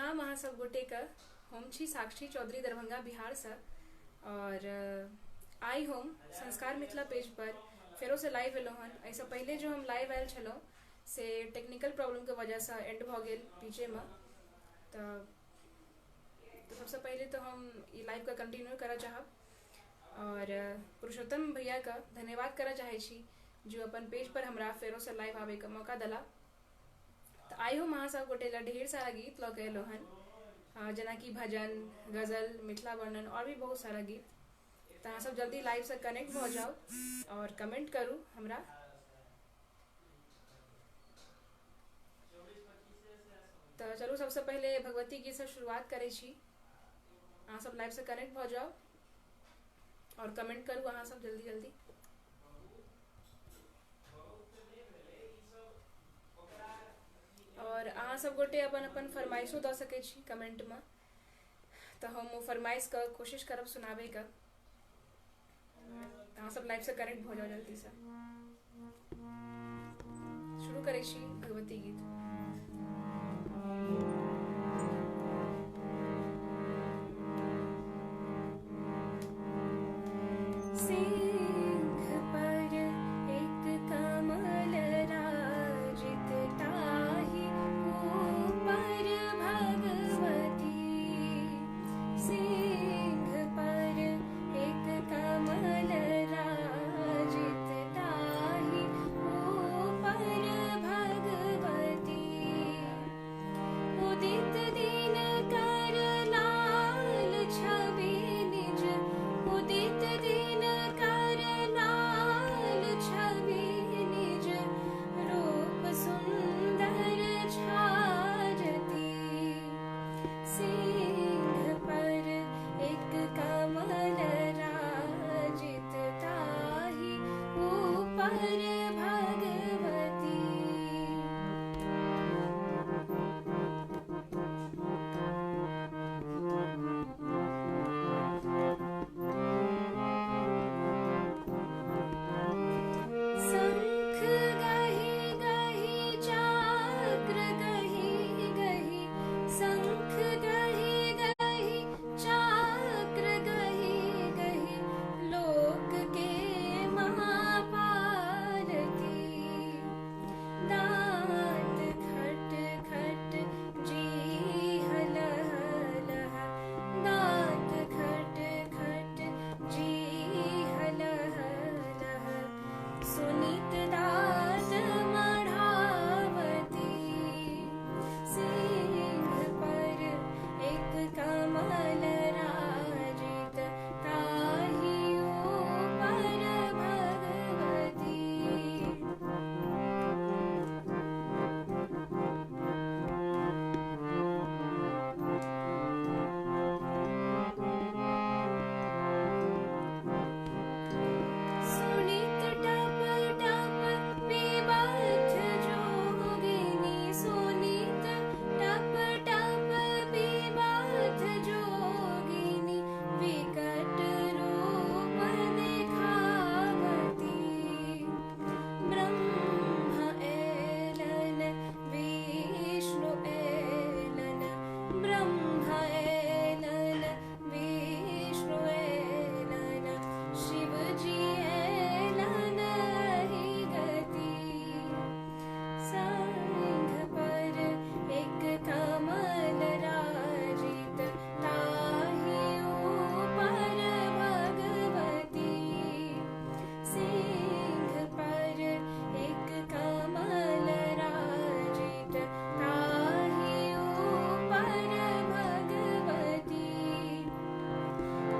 प्रणाम अहाँ सब गोटे के। हम छी साक्षी चौधरी दरभंगा बिहार से और आई हम संस्कार मिथिला पेज पर फेरो से लाइव एलहुँ हन। एहिसँ पहले जो हम लाइव आयल छलहुँ से टेक्निकल प्रॉब्लम के वजह से एंड भ गेल बीचे में। तो सबसे पहले तो हम ई लाइव का कंटिन्यू करऽ चाहब और पुरुषोत्तम भैया का धन्यवाद करऽ चाहे छी जो अपन पेज पर हमरा फेरो से लाइव आवे का मौका दिला। तो आई हम अहाँ सब गोटे ला ढेर सारा गीत लऽ के एलहुँ हन, जना कि भजन, गजल, मिथिला वर्णन और भी बहुत सारा गीत। तो अहाँ सब जल्दी लाइव से कनेक्ट भ जाओ और कमेंट करू हमरा। तो चलू सबसे पहले भगवती गीत से शुरुआत करे छी। अहाँ सब लाइव से कनेक्ट भ जाओ और कमेंट करू अहाँ सब जल्दी जल्दी। और अहाँ सब गोटे अपन अपन फरमाइशो दऽ सकै छी कमेंट में, तो हम वो फरमाइश का कोशिश करब सुनाबे का। अहाँ सब लाइव से कनेक्ट भ जाओ जल्दी से। शुरू करे छी भगवती गीत। सिंह पर एक कमल राजित ताहि ऊपर भगवती। सिंह पर एक कमल राजित ताहि ऊपर भगवती। उदित दिन कर लाल छवि निज, उदित दिन कर लाल छवि निज, रूप सुंदर छाजती। सिंह पर एक कमल राजित ताहि ऊपर भगवती। शंख गहि गहि चक्र गहि गहि, शंख गहि गहि चक्र गहि गहि, लोक के महापालती। दाँत खट खट जीह लह लह, दाँत खट खट जीह लह लह, सुनित दात मढ़ावती। सिंह पर एक कमल राजित ताहि ऊपर भगवती। सुनित टप टप पीबथ जोगिनी, सुनित टप टप पीबथ जोगिनी, विकट रूप दिखावती। ब्रह्म एलन विष्णु एलन, ब्रह्म एलन विष्णु एलन, शिव जी एलन ही गति। सिंह पर एक कमल राजित ताहि ऊपर भगवती। सिंह पर एक कमल राजित ताहि ऊपर भगवती।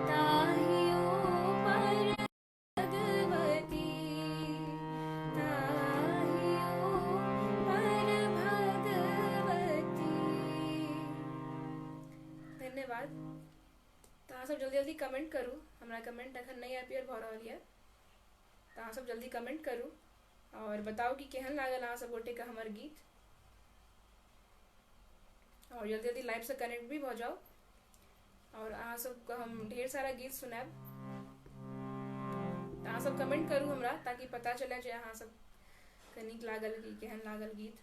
ताहि ऊपर भगवती, ताहि ऊपर भगवती। धन्यवाद। तो अहाँ सब जल्दी जल्दी कमेंट करू, हमरा कमेंट अखन नहीं अपीयर भ रहल है। तो अहाँ सब जल्दी कमेंट करू और बताओ कि केहन लागल अहाँ सब गोटे का हमर गीत। और जल्दी जल्दी लाइव से कनेक्ट भी भ जाओ और अहाँ सबके हम ढेर सारा गीत सुनाब। तो अहाँ सब कमेंट करू हमरा ताकि पता चले जे अहाँ सब के नीक लागल कि केहन लागल गीत।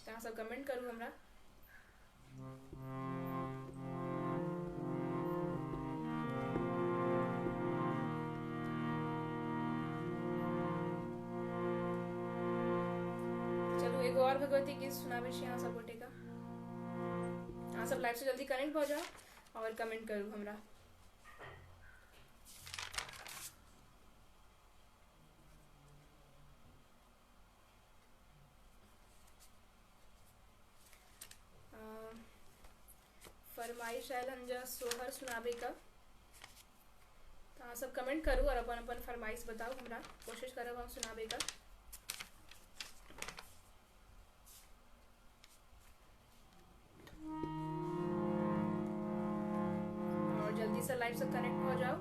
तो अहाँ सब कमेंट करू हमरा। चलो एगो और भगवती गीत सुनाबे छी अहाँ सब गोटे का। अहाँ सब लाइव से जल्दी कनेक्ट भ जाओ और कमेंट करू हमरा। फरमाइश आयल हन सोहर सुनाबे का, तो अहाँ सब कमेंट करू और अपन अपन फरमाइश बताओ हमरा, कोशिश करब हम सुनाबे का। और जल्दी से लाइव से कनेक्ट हो जाओ।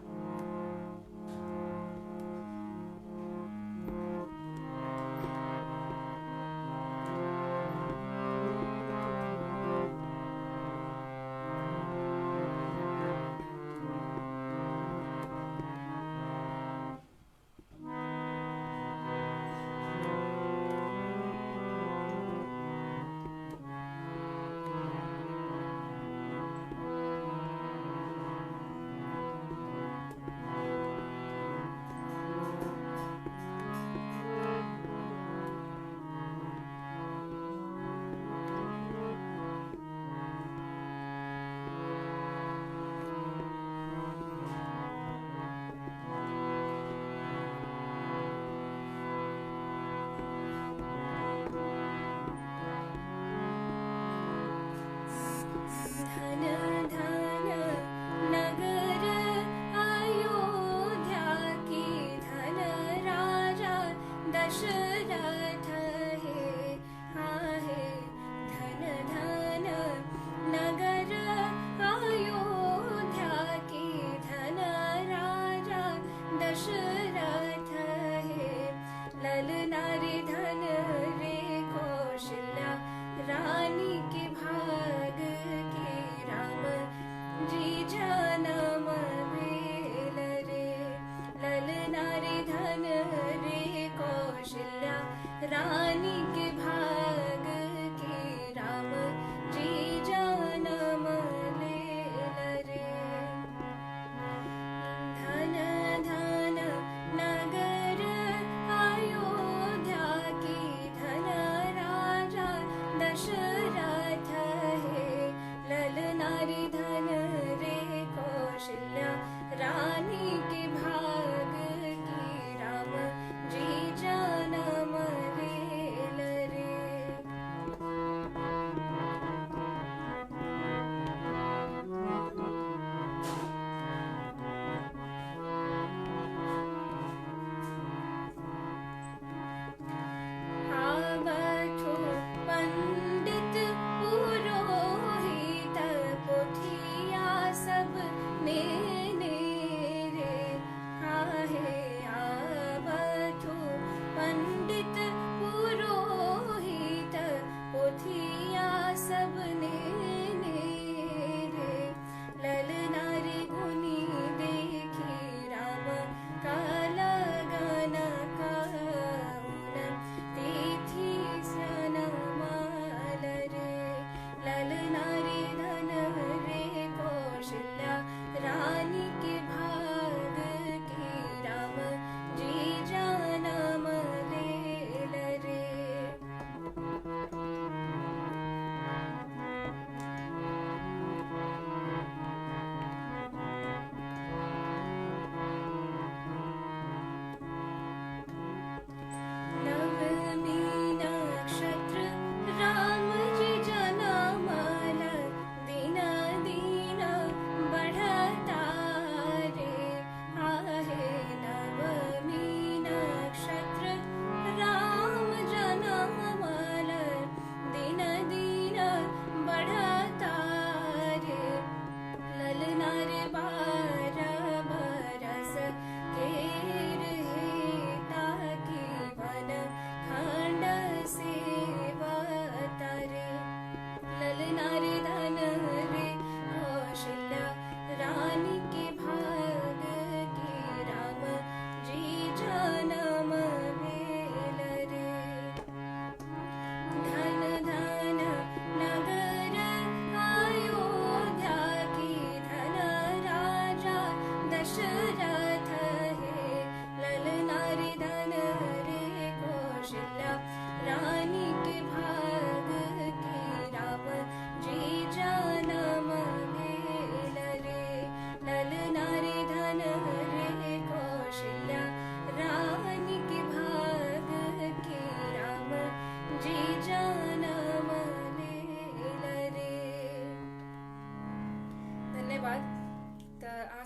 रानी के भाग के राम जी जनम लेल रे। धन धन नगर अयोध्या की धन राजा दशरथ है। ललना रे धन रे कौशल्या रानी के भाग की राम जी जनम लेल रे। आवथु पंडित पुरोहित पोथिया सब नेने रे। आहे आवथु पंडित पुरोहित पोथिया सब नेने रे। ललना रे गुनी देखी राम का लगन कौन तिथि सनमाल रे। ललना रे धन रे कौशल्या रानी के भाग की राम जी जनम लेल रे।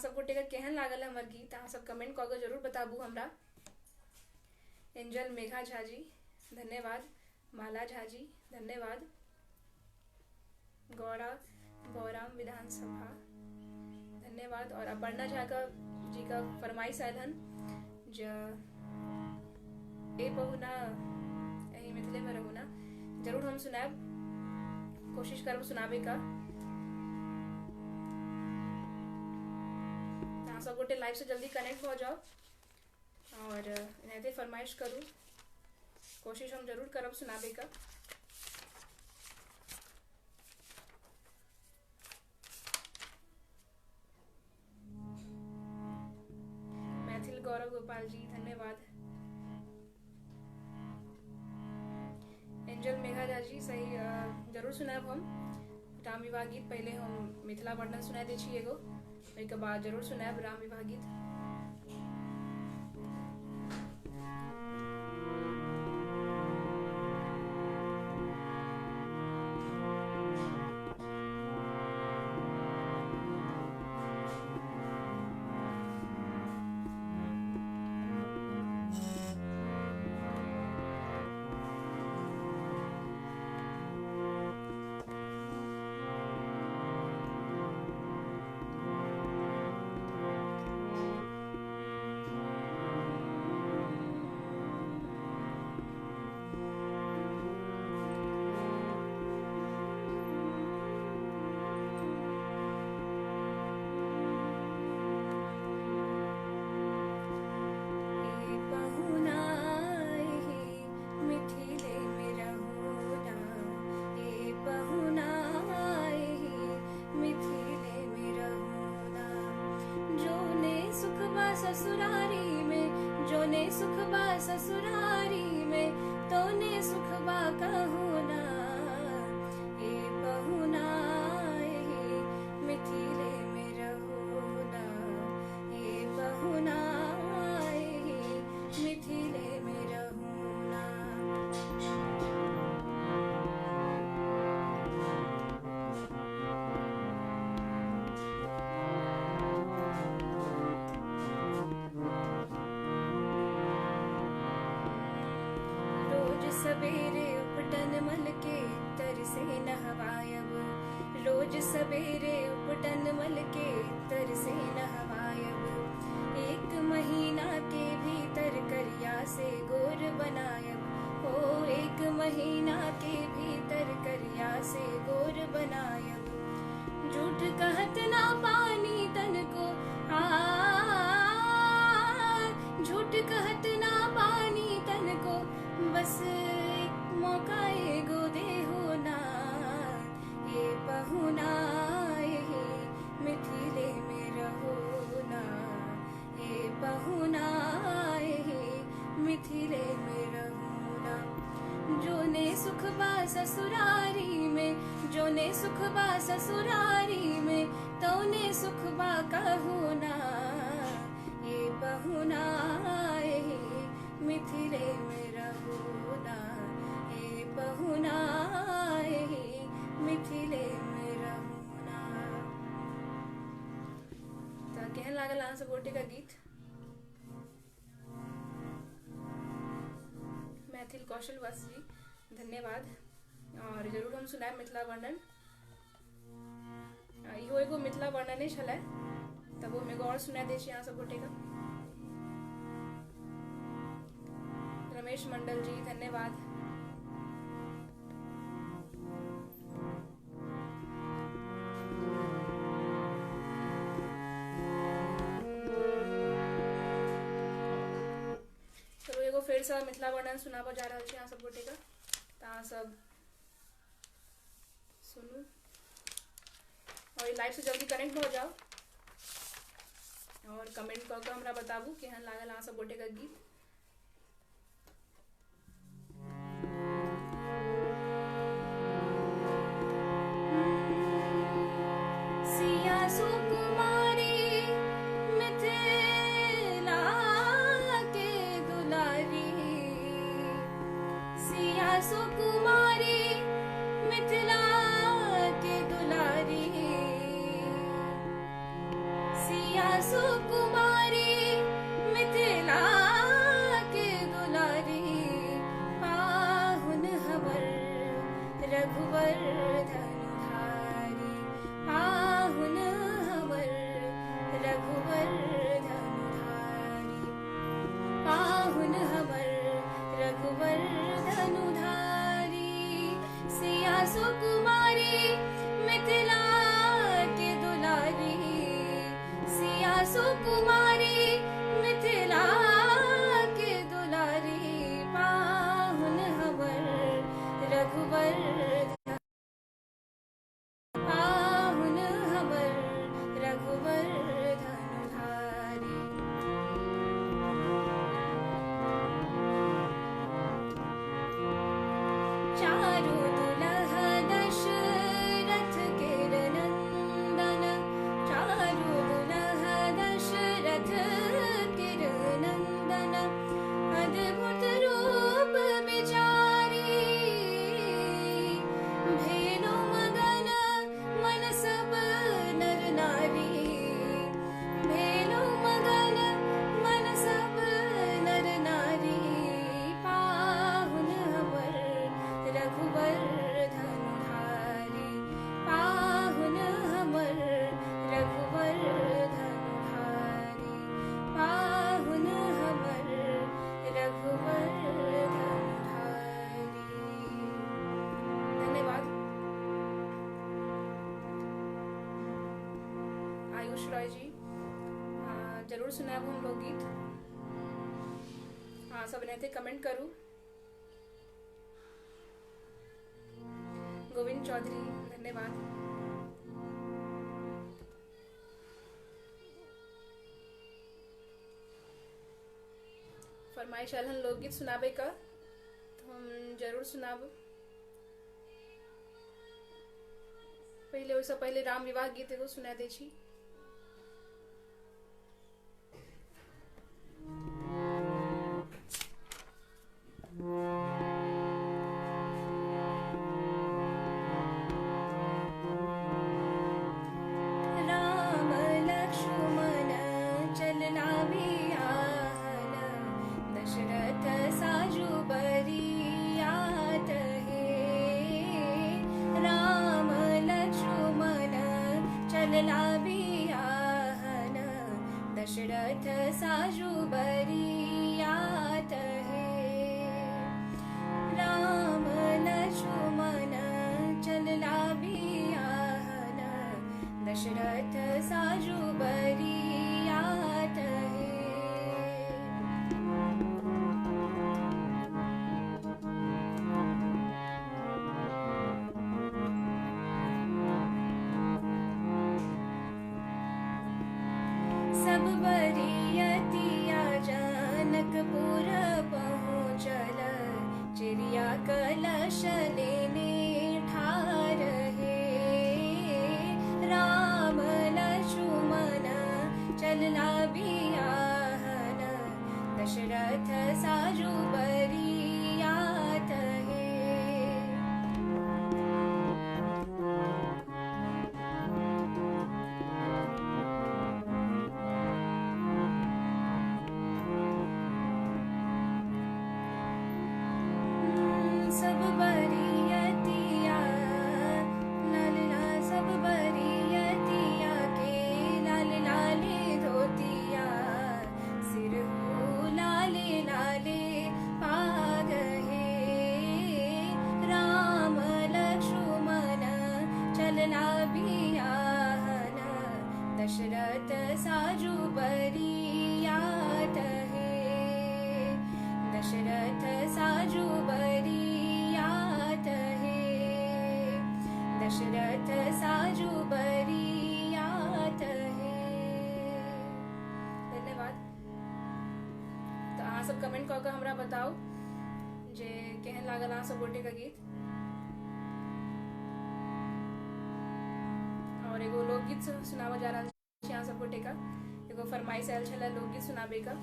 सब गोटे का केहन लागल हमर गीत अहाँ सब कमेंट कऽ के जरूर बताबू हमरा। एंजल मेघा झा जी धन्यवाद, माला झा जी धन्यवाद, गौरा बौराम विधानसभा धन्यवाद। और अपर्णा झा जी का फरमाइश आयल हन ए बहुना यही मिथिले में रहुना, जरूर हम सुनाब, कोशिश करब सुनाबे का। सब गोटे लाइव से जल्दी कनेक्ट हो जाओ और इन्हें फरमाइश करूँ, कोशिश हम जरूर करब सुनाबे का। मैथिल गौरव गोपाल जी धन्यवाद। एंजल मेघा जी सही जरूर सुनाब हम राम विवाह गीत। पहले हम मिथिला वर्णन सुना दे छी एगो, के बाद जरूर सुनाब राम विवाह गीत। ससुरारी में जोने सुख बा ससुरारी में तोने सुख बा कहूना, ए बहुना ए मिथिले में रहोना, ए बहुना ए मिथिले में रहोना। सवेरे उपटन मल के तर से नहवायब, रोज सवेरे उपटन मल के तर से नहवायब। एक महीना के भीतर करिया से गोर बनायब, हो एक महीना के भीतर करिया से गोर बनायब। झूठ कहत ना पानी तन को झूठ कहत ना पानी तन को, बस एक मौका एगो दे होना, ये बहुना ये मिथिले में रहोना, ये बहुना ये मिथिले में रहोना। जोने सुख बा ससुरारी में जोने सुख बा ससुरारी में तोने सुख बा कहूना, ये बहुना ये मिथिले में रहोना, ए बहुना ए मिथिले में रहोना। तो केहन लागल अहाँ सब गोटे का गीत? मैथिल कौशल वास जी धन्यवाद। और जरूर हम सुनाए मिथिला वर्णन, इहो एगो मिथिला वर्णने छलै, तब हम एगो और सुना दै छी अहाँ सब गोटे का। रमेश मंडल जी धन्यवाद। चलो एगो फिर से मिथिला वर्णन सुनाबो जा रहल छी अहाँ सब गोटे का, तो अहाँ सब सुनू और ये लाइव से जल्दी कनेक्ट हो जाओ और कमेंट करके हमरा बताबू केहन लागल अहाँ सब गोटे का गीत। सिया सुकुमारी मिथिला के दुलारी पाहुन हमर रघुवर पाहुन हमर रघुवर धनुधारी। चारु दुलह दशरथ के नंदन चारु दुलह दशरथ के नंदन अद्भुत रूप विचारी भेलो मगन मन सब नर नारी भेलो मगन मन सब नर नारी पाहुन हमर रघुवर धनुधारी पाहुन हमर रघुवर धनुधारी पाहुन हमर रघुवर धनुधारी। धन्यवाद। आयुष रॉय जी जरूर सुनाब हम लोकगीत। हाँ सब ने कमेंट करूँ। गोविंद चौधरी धन्यवाद। फरमाइश आल लोकगीत सुनाबे का तो हम जरूर सुनाब। पहले वैसा पहले राम विवाह गीत एगो सुना दे छी। राम लक्ष्मण चलना बियाहन दशरथ साजु बरियात हे राम लक्ष्मण चलना बियाहन दशरथ साजु बरियात हे राम लक्ष्मण चलना बियाहन दशरथ साजु बरियात हे। सब बरियतिया जनकपुर पहुँचल चिड़िया कलश लेने ठार हे राम लक्ष्मण चलना बियाहन दशरथ साजु बरियात हे। सब बरियतिया लाल लाल सब बरियतिया के लाल लाले धोतिया सिरहु लाले लाले पाग हे राम लक्ष्मण चलना बियाहन दशरथ साजु बरियात हे दशरथ साजु बरियात हे दशरथ साजु बरियात हे। धन्यवाद। तो अहाँ सब कमेंट कऽ के हमरा बताओ जे केहन लागल अहाँ सब गोटे का गीत। और एगो लोकगीत सुनावा जा रहल छै अहाँ सब गोटे का। एगो फरमाइश आयल छलै लोकगीत सुनाबे का।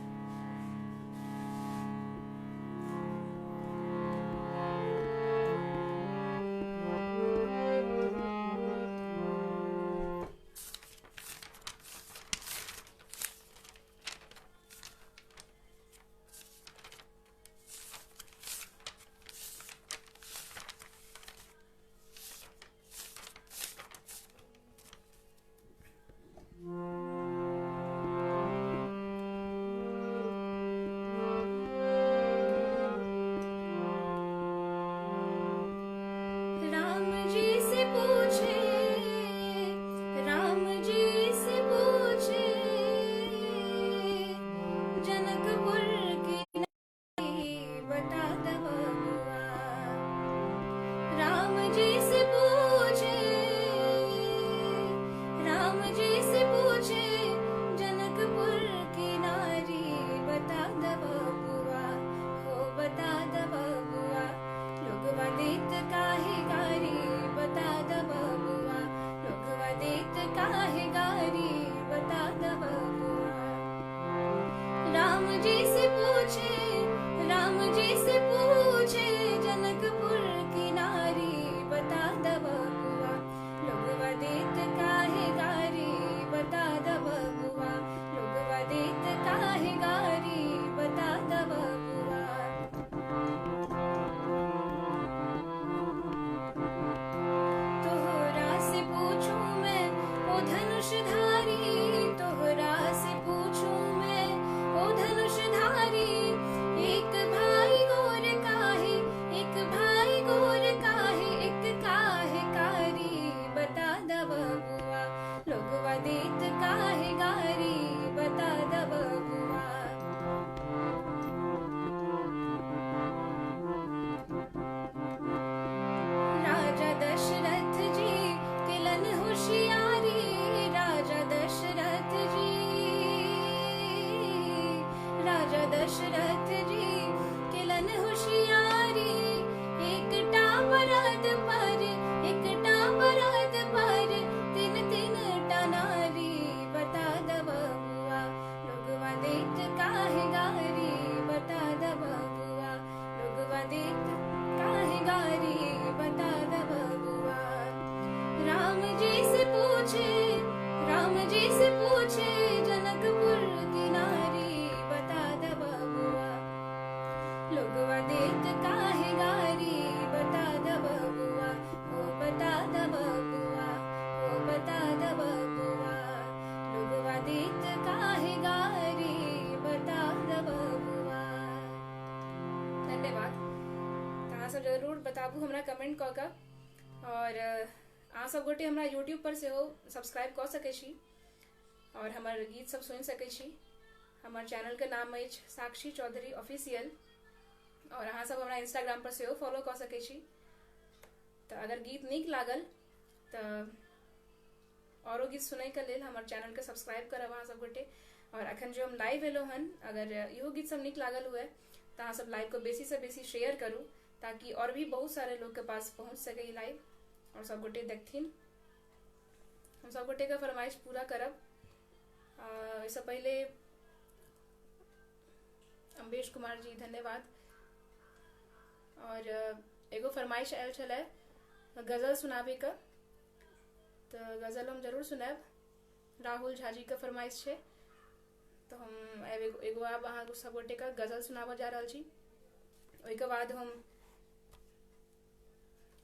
सब जरूर बताबू हमरा कमेंट कऽ कऽ। और अहाँ सब गोटे हमरा यूट्यूब पर से हो सब्सक्राइब कर सकै छी और हमर गीत सब सुनि सकै छी। हमर चैनल के नाम अछि साक्षी चौधरी ऑफिशियल और अहाँ सब हमरा इंस्टाग्राम पर से हो फॉलो कर सकै छी। तो अगर गीत नीक लागल तो औरो गीत सुनै के लेल हमर चैनल के सब्सक्राइब करब अहाँ सब गोटे। और अखन जो हम लाइव एलो हन, अगर इहो गीत सब नीक लागल हुए तो अहाँ सब लाइव को बेसी से बेसी शेयर करू ताकि और भी बहुत सारे लोग के पास पहुंच सके ई लाइव और सब गोटे देखथिन। हम सब गोटे का फरमाइश पूरा करब। इससे पहले अम्बेश कुमार जी धन्यवाद। और एगो फरमाइश आयल छलै गजल सुनाबे का, तो गजल हम जरूर सुनाब। राहुल झा जी का फरमाइश है, तो हम एगो आब अहाँ सब गोटे का गजल सुनाबऽ जा रहल छी। ओहि के बाद हम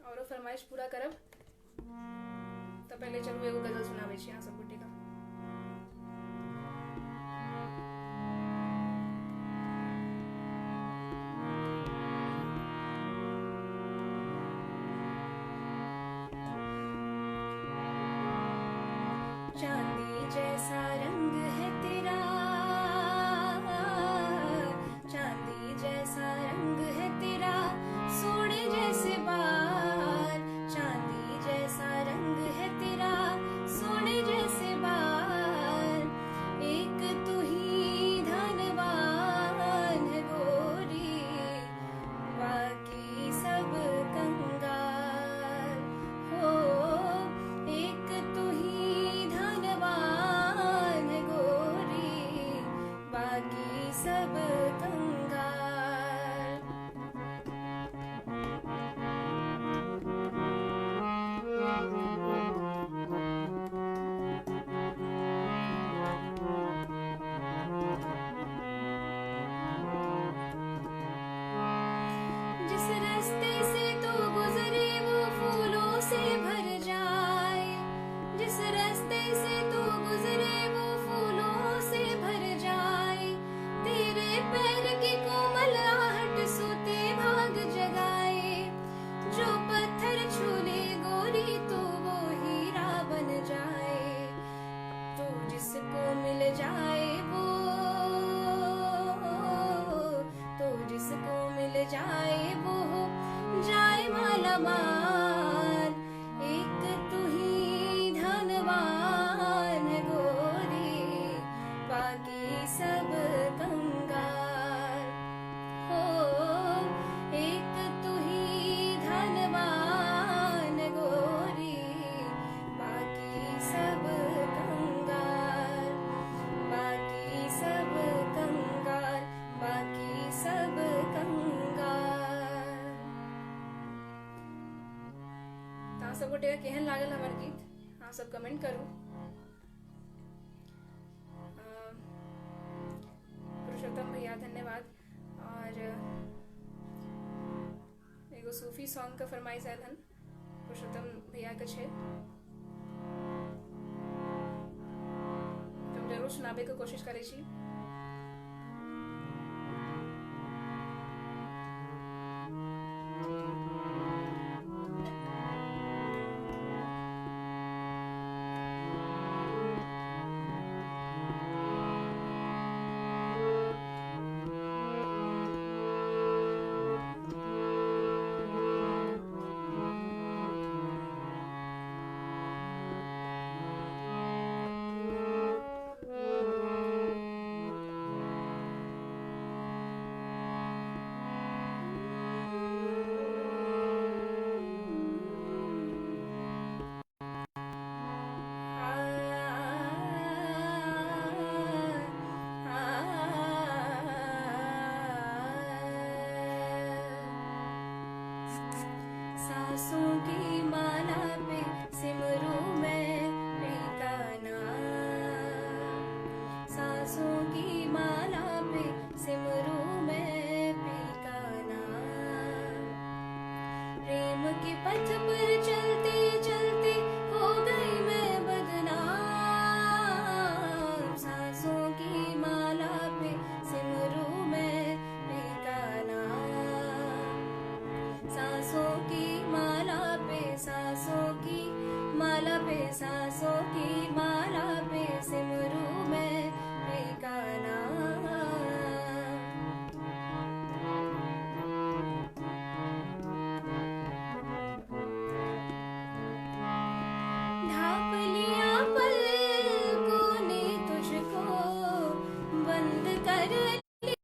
औरो फरमाइश पूरा करब। तो पहले चलू एगो गजल सुनाबे छी अहाँ सब गोटे का। चांदी जैसा रंग है तेरा, चांदी जैसा रंग है तेरा, सोने जैसे बाल। चांदी जैसा रंग है तेरा, सोने जैसे बाल। एक तू ही धनवान है गोरी, बाकी सब कंगाल हो। एक तू ही धनवान है गोरी, बाकी सब कंगाल। जिस रास्ते से तू गुजरे वो फूलों से भर जाए, जिस रास्ते से तू गुजरे वो फूलों से भर जाए। तेरे पैर की कोमल आहट सोते भाग जगाए। जो पत्थर छूले गोरी तो वो हीरा बन जाए। तो जिसको मिल जाए वो, तो जिसको मिल जाए वो जाए माला माल। एक तू ही धनवान है गोरी, बाकी सब कंगाल हो। एक तू ही धनवान है गोरी, बाकी सब कंगाल, बाकी सब कंगाल, बाकी सब कंगाल। तो सब गोटे केहन लागल हमर गीत अहाँ सब कमेंट करू। पुरुषोत्तम भैया धन्यवाद। और एगो सूफी सॉन्ग का फरमाइश आयल हन पुरुषोत्तम भैया के छे, तो हम जरूर सुनाबे के कोशिश करे छी। सांसों की माला पे सिमरू मैं प्रेम का नाम। सांसों की माला पे सिमरू मैं प्रेम का नाम। प्रेम के पथ पर चलते चलते हो गई मैं बदनाम। सांसों की माला पे सिमरू मैं प्रेम का नाम। माला पे सांसों की माला पे सिमरू मैं का नाम। ढाप लिया पलकों ने तुझको बंद कर लिए,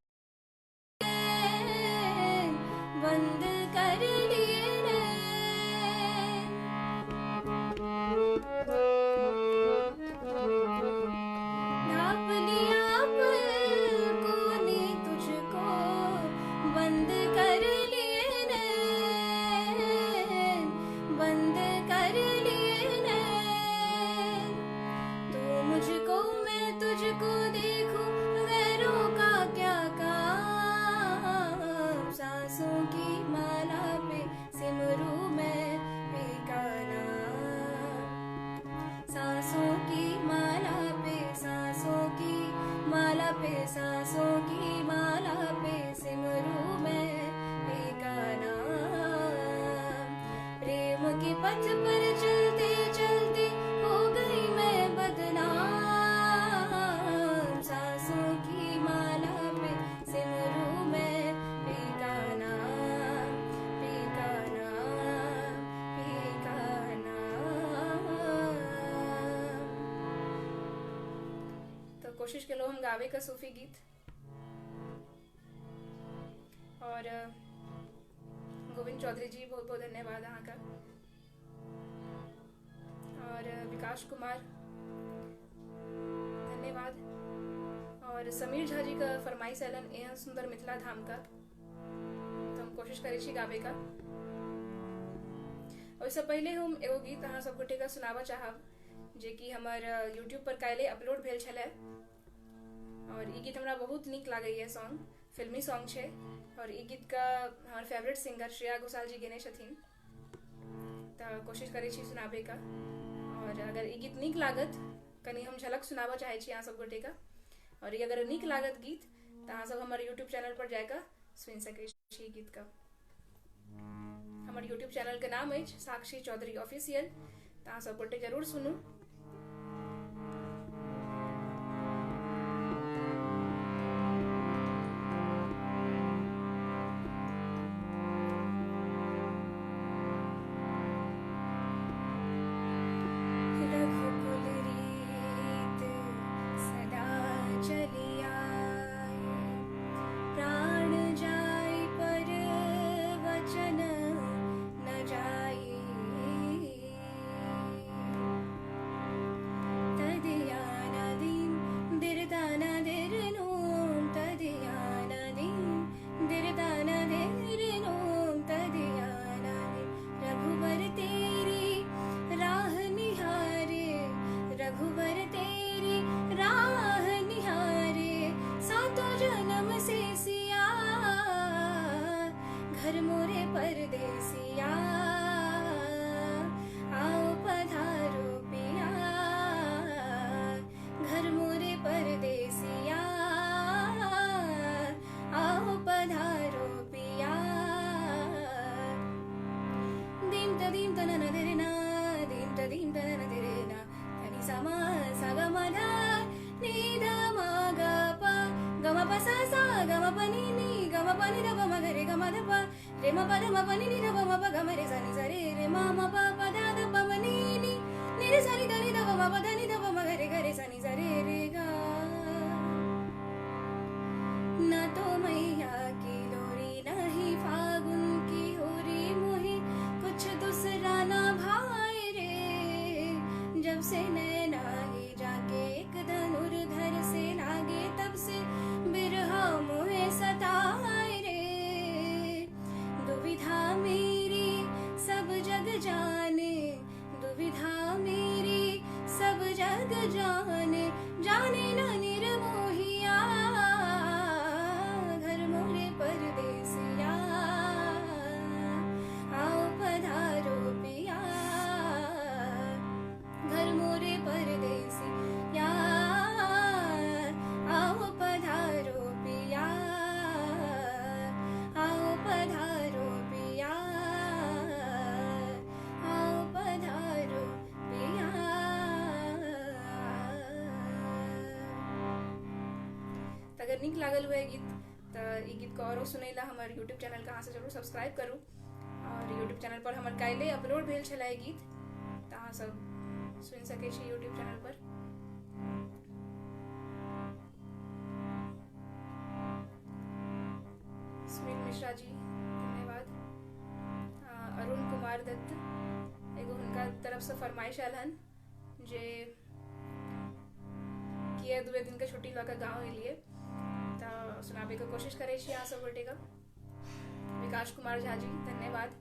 बंद कर लिए नैन। ढाप लिया पलकों ने तुझको बंद कर लिए नैन, बंद कर लिए नैन। तू मुझको मैं तुझको देखूं, गैरों का क्या काम। सांसों की माला पे सिमरू मैं का नाम। सांसों की माला पे, सांसों की माला पे, सांसों की माला पे सिमरू मैं का नाम। प्रेम के पथ पर चलते चलते हो गई मैं बदनाम। सांसों की माला पे सिमरू मैं का नाम, का नाम, का नाम। तो कोशिश करो हम गावे का सूफी गीत। और गोविंद चौधरी जी बहुत बहुत धन्यवाद यहाँ का। और विकास कुमार धन्यवाद। और समीर झा जी का फरमाइश एलन एहन सुंदर मिथिला धाम का। तो हम कोशिश करी छी गावे का। और इससे पहले हम एगो गीत अहाँ सब गोटे का सुनावा चाहब, जे कि हमार यूट्यूब पर काल्हि अपलोड भेल छलै। और ई गीत हमरा बहुत नीक लागैए। सॉन्ग फिल्मी सॉन्ग छे। और ई गीत का हमार फेवरेट सिंगर श्रेया घोषाल जी गेने छथिन। तो कोशिश करै छी सुनाबे का। और अगर ई गीत नीक लागत, कनी हम झलक सुनावा चाहे छी अहाँ सब गोटे का। और ये अगर नीक लागत गीत तो अहाँ सब हमारे यूट्यूब चैनल पर जाकर सुन सकै छी गीत का। हमारे यूट्यूब चैनल के नाम है साक्षी चौधरी ऑफिशियल। तो अहाँ सब गोटे जरूर सुनू। नीक लागल हुए गीत तो ई गीत को और सुनैला हमारे यूट्यूब चैनल कहाँ से जरूर सब्सक्राइब करूँ। और यूट्यूब चैनल पर हमारे काल्हि अपलोड भेल छलै गीत तो अहाँ सब सुनि सकै छी यूट्यूब चैनल पर। सुनील मिश्रा जी धन्यवाद। अरुण कुमार दत्त एगो हुनका तरफ से फरमाइश आयल हन जे किए 2 दिन के छुट्टी लऽ गाँव एलिए तो सुनाबे के कोशिश करे छी अहाँ सब गोटे। विकास कुमार झा जी धन्यवाद।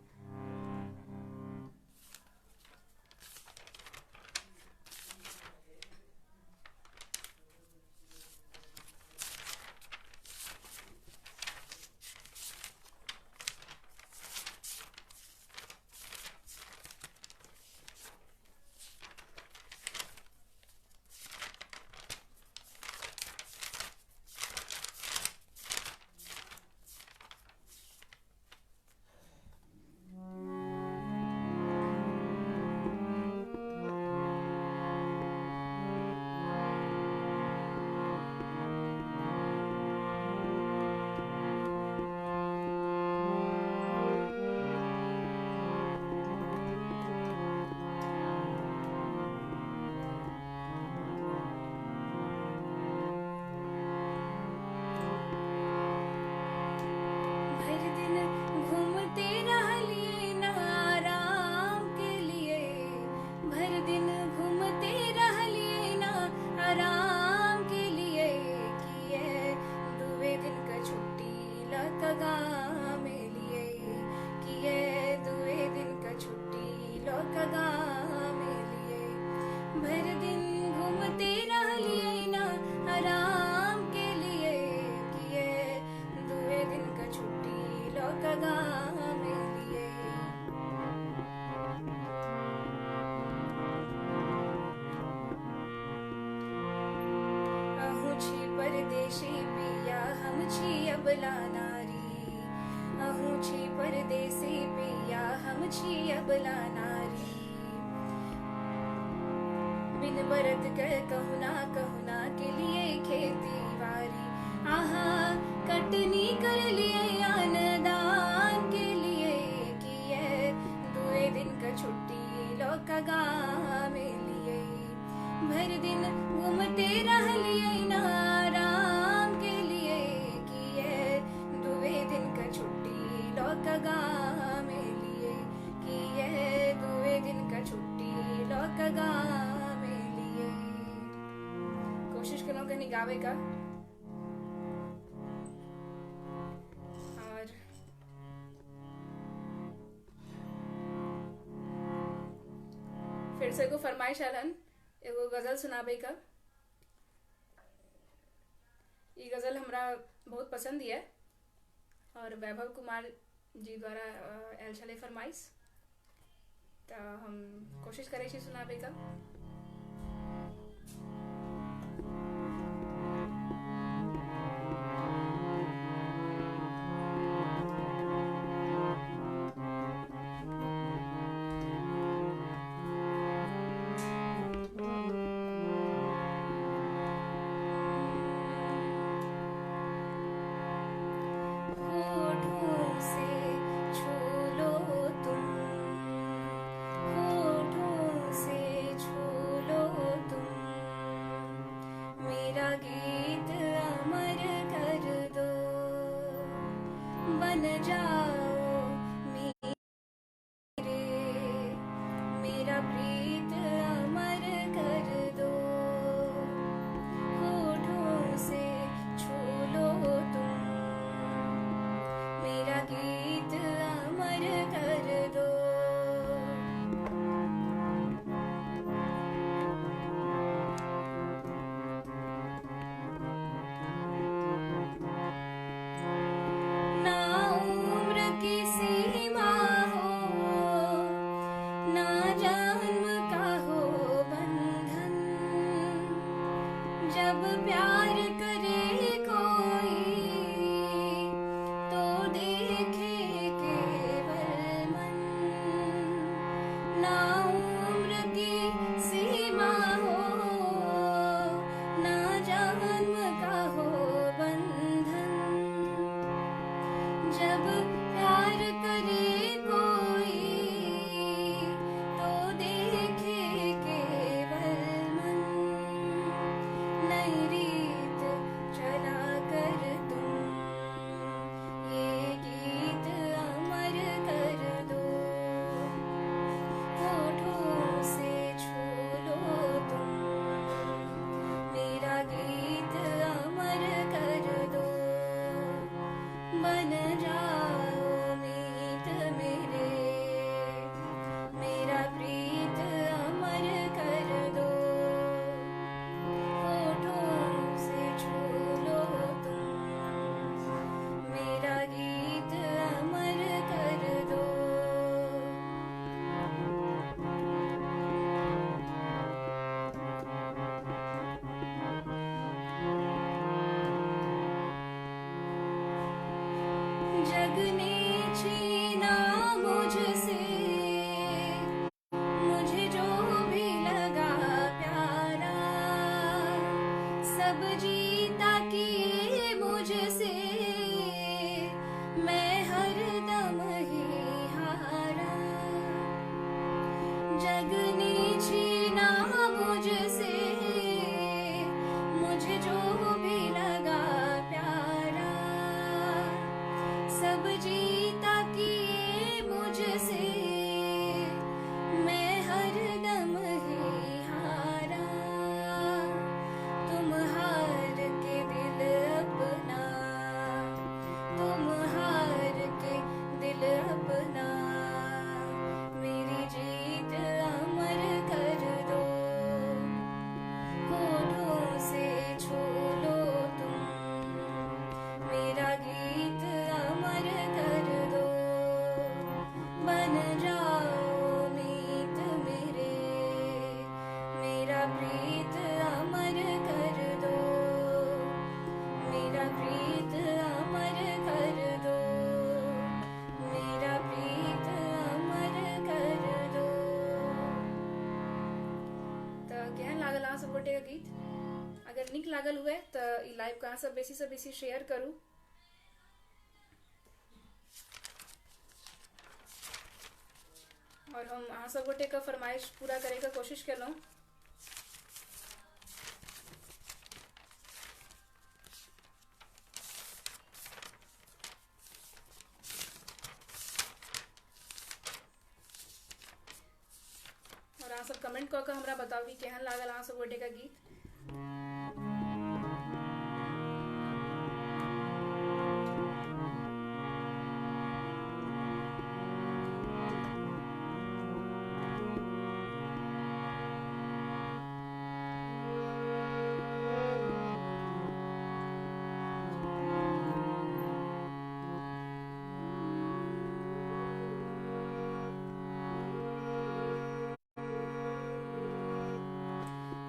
परदेशी पिया हम छी अबला नारी, अहूँ छी परदेसी पिया हम छी अबला नारी। बिन बरत कर कहुना के लिए खेती बारी, आहा कटनी कर लिए अनदान के लिए किए 2 दिन का छुट्टी लौका गाँव में लिए। भर दिन घूमते रह लिए नाराम के लिए किए 2 दिन का छुट्टी लौका गाँव में लिए किए 2 दिन का छुट्टी लौका गाँव में लिए। कोशिश करो कहीं गावे का। और फिर से को फरमाइश आलन एगो गजल सुनाबे का। ये गजल हमरा बहुत पसंद है और वैभव कुमार जी द्वारा आयल छलै फरमाइश तो हम कोशिश करे छी सुनाबे का। गीत अमर कर दो बन जाओ मेरे, मेरा प्रीत अमर कर दो। होठों से छू लो तुम मेरा गीत अमर कर दो। जब प्यार करे कोई तो देखे केवल मन, ना उम्र की सीमा हो ना जन्म का हो बंधन। सब जीता किए मुझसे, मैं हरदम ही हारा। जग ने छीना मुझसे मुझे जो भी लगा प्यारा। सब जीता किए मुझसे, मैं हरदम ही हारा। तुम हार के दिल अपना, तुम हार के दिल अपना, मेरी जीत अमर कर दो। होठों से छू लो तुम, मेरा गीत अमर कर दो। बन जाओ मीत मेरे, मेरा प्रीत अमर कर दो। मेरा प्रीत अमर कर दो, मेरा प्रीत अमर कर दो। तो केहन लागल अहाँ सब गोटे के गीत? अगर नीक लागल हुए तो ई लाइव के अहाँ सब बेसी से बेसी शेयर करू। और हम अहाँ सब गोटे के फरमाइश पूरा करे के कोशिश केलहुँ। और अहाँ सब कमेंट कऽ के हमरा बताउ कि केहन लागल अहाँ सब गोटे के गीत।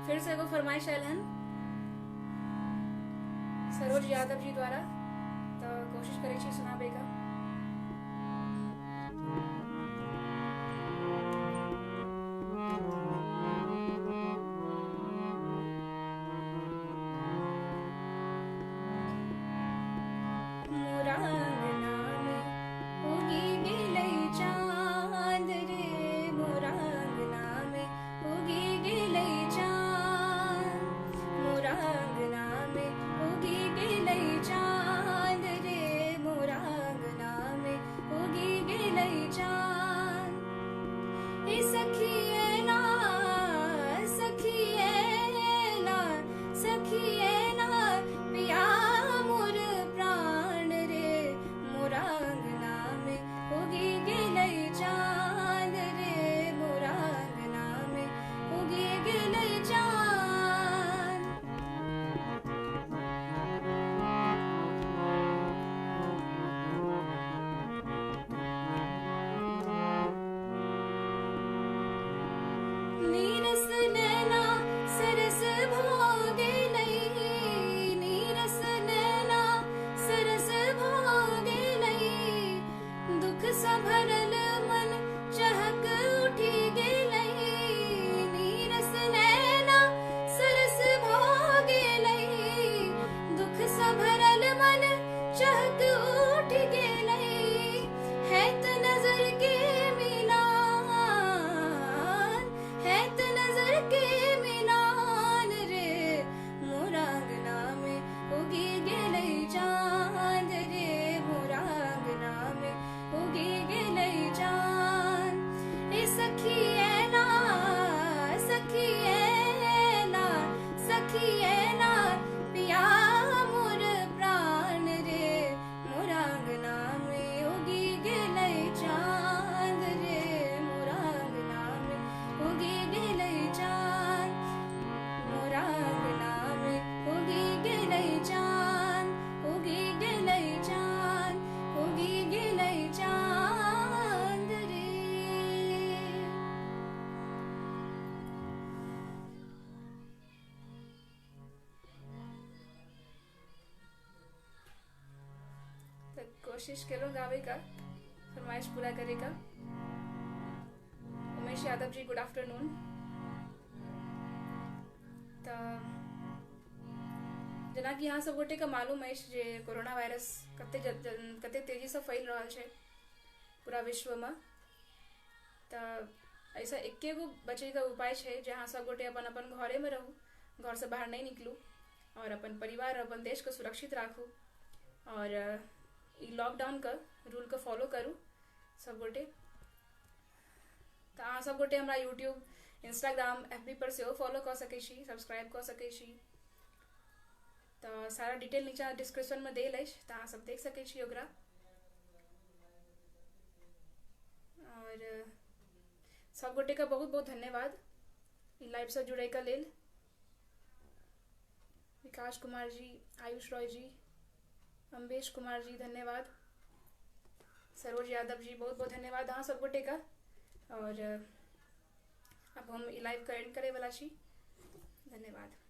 फिर से एगो फरमाइश आयल हन सरोज यादव जी द्वारा, तो कोशिश करै छी सुनाबे का। मोरा अंगना में उगी गेलै चाँद रे, मोरा अंगना में उगी गेलै चाँद। मोरा अंगना में उगी गेलै चाँद रे, मोरा अंगना में उगी गेलै चाँद। ए सखिए ना, सखिए ना, सखिए ना, पिया मोर प्राण रे, मोरा अंगना में उगी गेलै चाँद रे, मोरा अंगना में उगी गेलै चाँद। नीरस नैना सरस भो गेलै, नीरस नैना सरस भो गेलै। दुख सा भरल मन चहक उठी गेलै, नीरस नैना सरस भो गेलै। दुख सा भरल मन चहक उठी गेलै। है त नजर के मिलान, है त नजर के मिलान रे, मोरा अंगना में उगी गेलै चाँद रे, मोरा अंगना में उगी गेलै चाँद। ए सखिए ना, सखिए ना, सखिए ना, पिया मोर प्राण रे, मोरा अंगना में उगी गेलै चाँद रे, मोरा अंगना में उगी गेलै चाँद। मोरा अंगना में उगी गेलै चाँद, उगी गेलै चाँद, उगी गेलै चाँद रे। तो कोशिश करो गावे का, फरमाइश पूरा करे का। Umesh Yadav ji good afternoon. तो जना कि यहाँ सब गोटे के मालूम है जे कोरोना वायरस कते तेजी से फैल रहा है पूरा विश्व में। तो ऐसा एके गो बचे का उपाय है जहाँ सब गोटे अपन अपन घरे में रहू, घर से बाहर नहीं निकलू और अपन परिवार अपन देश को सुरक्षित राखू और लॉकडाउन का रूल को फॉलो करूँ सब गोटे। तो अहाँ सब गोटे हमारा यूट्यूब, इंस्टाग्राम, एफबी पर से फॉलो कर सके छी, सब्सक्राइब कर सके छी। तो सारा डिटेल नीचे डिस्क्रिप्शन में देल है, तो अहाँ सब देख सके छी ओकरा। और सब गोटे का बहुत बहुत धन्यवाद लाइव से जुड़े का लेल। विकास कुमार जी, आयुष रॉय जी, अम्बेश कुमार जी धन्यवाद, सरोज यादव जी बहुत बहुत धन्यवाद हाँ सब गोटे का। और अब हम लाइव का एंड करे वाला छी। धन्यवाद।